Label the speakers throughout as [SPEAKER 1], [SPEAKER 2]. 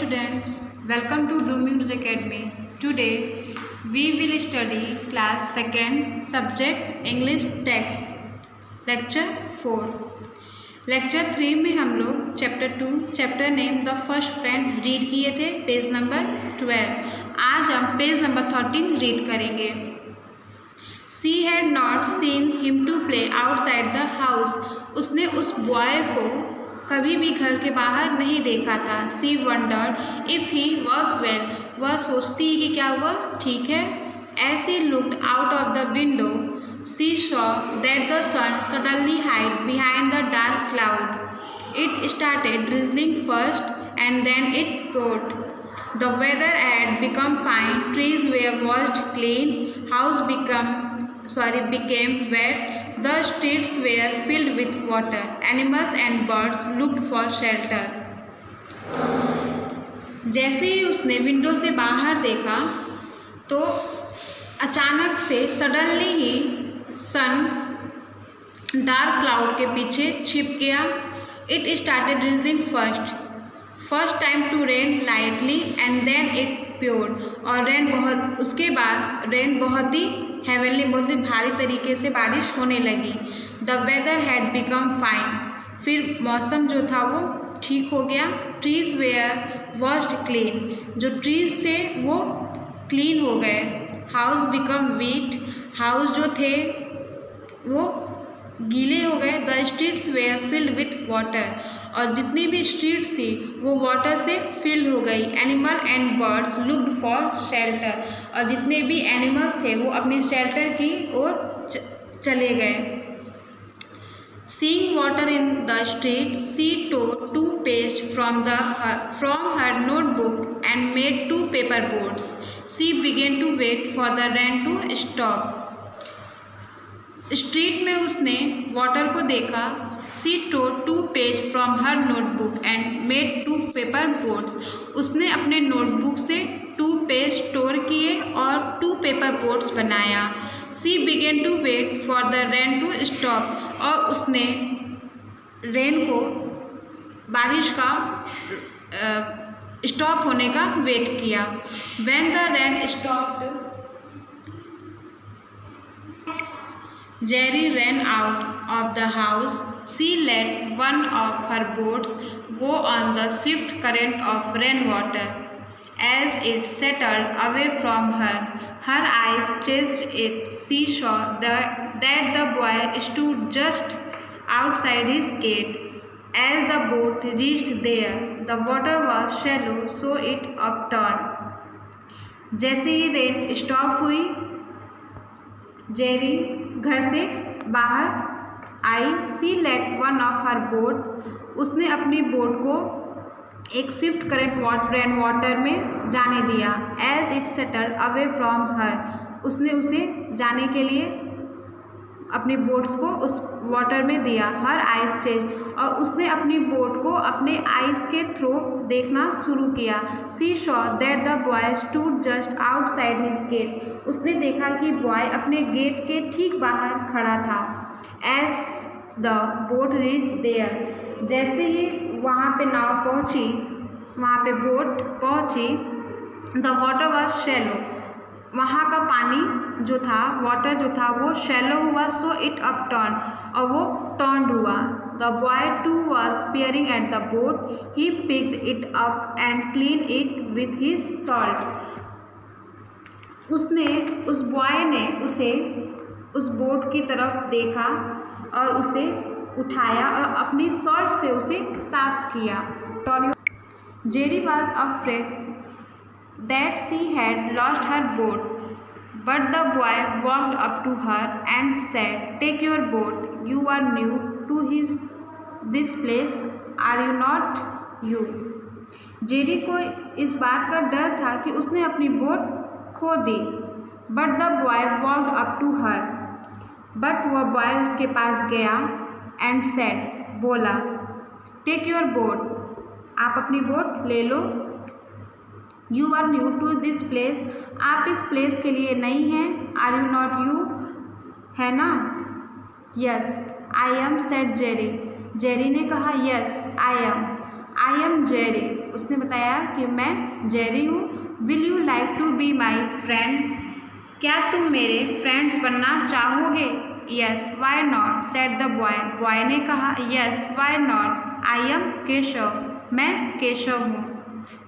[SPEAKER 1] students, welcome to Blooming Rose Academy. Today we will study class 2nd subject English text lecture 4. lecture 3 में हम लोग chapter 2 chapter name the first friend read किए थे page number 12. आज हम page number 13 read करेंगे. She had not seen him to play outside the house. उसने उस बॉय को कभी भी घर के बाहर नहीं देखा था. She wondered if he was well. वह सोचती कि क्या हुआ ठीक है. As she looked out of the window, she saw that the sun suddenly hid behind the dark cloud. It started drizzling first and then it poured. The weather had become fine. Trees were washed clean. House became wet. The streets were filled with water. Animals and birds looked for shelter. जैसे ही उसने window से बाहर देखा तो अचानक से suddenly ही sun dark cloud के पीछे छिप गया. It started drizzling first time to rain lightly and then it poured. और उसके बाद रेन बहुत ही हेवनली बहुत ही भारी तरीके से बारिश होने लगी. The weather had become fine. फिर मौसम जो था वो ठीक हो गया. Trees were washed clean. जो ट्रीज थे वो क्लीन हो गए. House become wheat. हाउस जो थे वो गीले हो गए. The streets were filled with water. और जितनी भी स्ट्रीट्स थी वो वाटर से फिल हो गई. Animal and birds looked for shelter. और जितने भी एनिमल्स थे वो अपनी शेल्टर की ओर चले गए. Seeing water in the street, she tore 2 pages from her notebook and made 2 paper boats. She began to wait for the rain to stop. Street में उसने वाटर को देखा. She tore 2 pages from her notebook and made 2 paper boats. उसने अपने notebook से 2 page store किए और 2 paper boats बनाया. She began to wait for the rain to stop. और उसने रेन को बारिश का स्टॉप होने का वेट किया. When the rain stopped, Jerry ran out of the house. She let one of her boats go on the swift current of rainwater. As it settled away from her, her eyes chased it. She saw that the boy stood just outside his gate. As the boat reached there, the water was shallow, so it upturned. जैसे ही rain stop हुई, Jerry घर से बाहर आई. She let one of her boat. उसने अपनी boat को एक स्विफ्ट करंट रेन वाटर में जाने दिया. एज इट सेटल अवे फ्रॉम हर. उसने उसे जाने के लिए अपनी बोट्स को उस वाटर में दिया. हर आइस चेंज. और उसने अपनी बोट को अपने आइस के थ्रू देखना शुरू किया. She saw that the boy stood just outside his gate. उसने देखा कि बॉय अपने गेट के ठीक बाहर खड़ा था. As the boat reached there. जैसे ही वहाँ पे नाव पहुँची, वहाँ पे बोट पहुँची, द वाटर वॉज शैलो. वहाँ का पानी जो था, वाटर जो था वो शैलो हुआ. So it up turn. और वो टर्न हुआ. The boy too was peering at the boat. He picked it up and clean it with his salt. उस बॉय ने उस बोट की तरफ देखा और उसे उठाया और अपनी सॉल्ट से उसे साफ किया. Jerry was afraid that she had lost her boat, but the boy walked up to her and said, "Take your boat. You are new to this place, are you not you?" Jerry को इस बात का डर था कि उसने अपनी boat खो दी. But the boy walked up to her. But वह बॉय उसके पास गया and said, बोला, "Take your boat. आप अपनी बोट ले लो. You are new to this place. आप इस प्लेस के लिए नई हैं. Are you not you? है ना? Yes, I am, said Jerry. Jerry ने कहा, Yes, I am. I am Jerry. उसने बताया कि मैं जेरी हूँ। Will you like to be my friend, क्या तुम मेरे फ्रेंड्स बनना चाहोगे? Yes why not said the boy, boy ने कहा yes why not, I am Keshav, मैं केशव हूँ।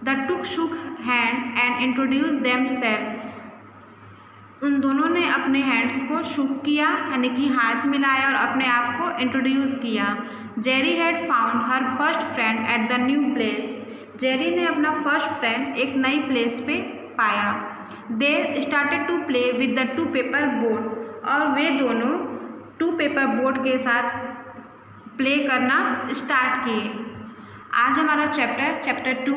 [SPEAKER 1] The two shook hand and introduce them self, उन दोनों ने अपने हैंड्स को शुक किया यानी कि हाथ मिलाया और अपने आप को इंट्रोड्यूस किया। Jerry had found her first friend at the new place, Jerry ने अपना फर्स्ट फ्रेंड एक नई प्लेस पे पाया। They started to play with the two paper boats, और वे दोनों टू पेपर बोट के साथ प्ले करना स्टार्ट किए। आज हमारा chapter 2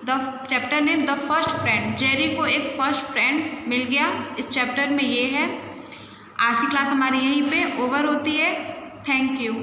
[SPEAKER 1] the chapter name the first friend, Jerry को एक फर्स्ट फ्रेंड मिल गया इस चैप्टर में, ये है। आज की क्लास हमारी यहीं पे ओवर होती है। Thank you.